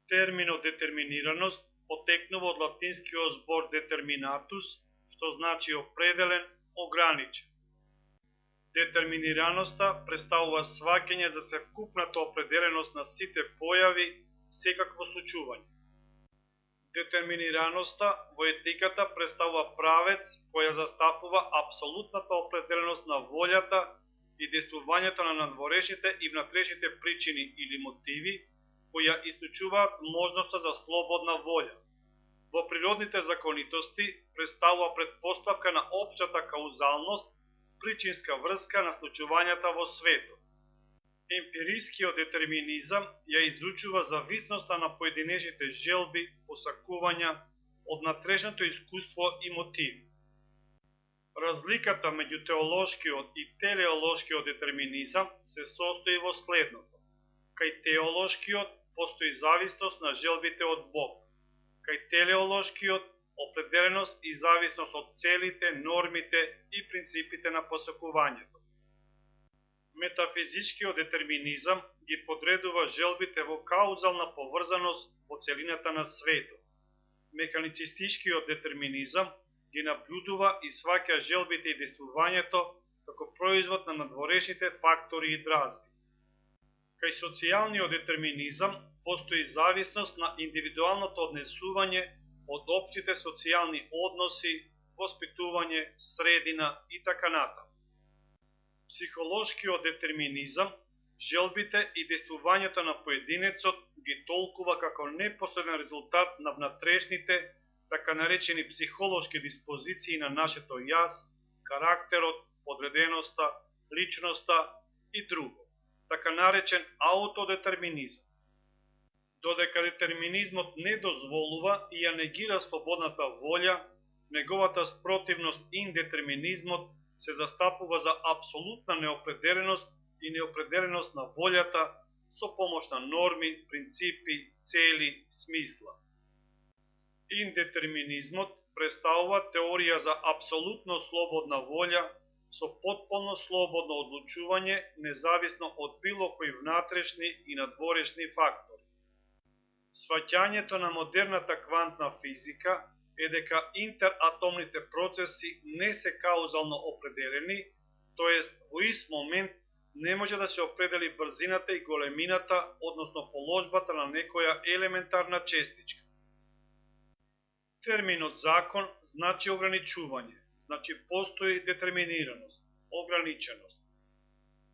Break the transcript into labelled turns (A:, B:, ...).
A: Терминот детерминираност потекнува од латинскиот збор determinatus, што значи определен, ограничен. Детерминираноста представува сваќање за совкупната определеност на сите појави, секакво случување. Детерминираноста во етиката представува правец која застапува апсолутната определеност на волјата и действувањето на надворешните и внатрешните причини или мотиви, која исклучуваат можноста за слободна волја. Во природните законитости представува претпоставка на општата каузалност, причинска врска на случувањата во светот. Емпирискиот детерминизам ја изучува зависноста на поединечните желби, посакувања од натрешното искуство и мотиви. Разликата меѓу теолошкиот и телеолошкиот детерминизам се состои во следното. Кај теолошкиот постои зависност на желбите од Бог. Кај телеолошкиот определеност и зависност од целите, нормите и принципите на посакувањето. Метафизичкиот детерминизам ги подредува желбите во каузална поврзаност во целината на светот. Механицистичкиот детерминизам ги наблюдува и сваќа желбите и действувањето како производ на надворешните фактори и дразби. Кај социјалниот детерминизам постои зависност на индивидуалното однесување од општите социјални односи, воспитување, средина и така натаму. Психолошкиот детерминизам желбите и действувањето на поединецот ги толкува како непосреден резултат на внатрешните, така наречени психолошки диспозиции на нашето јас, карактерот, подреденоста, личноста и друго, така наречен аутодетерминизам. Додека детерминизмот не дозволува и ја негира слободната волја, неговата спротивност индетерминизмот се застапува за апсолутна неопределеност и неопределеност на волјата со помош на норми, принципи, цели, смисла. Индетерминизмот представува теорија за апсолутно слободна волја со потполно слободно одлучување независно од било кои внатрешни и надворешни фактори. Сваќањето на модерната квантна физика е дека интератомните процеси не се каузално определени, тоест во ист момент не може да се определи брзината и големината, односно положбата на некоја елементарна честичка. Терминот закон значи ограничување, значи постои детерминираност, ограниченост.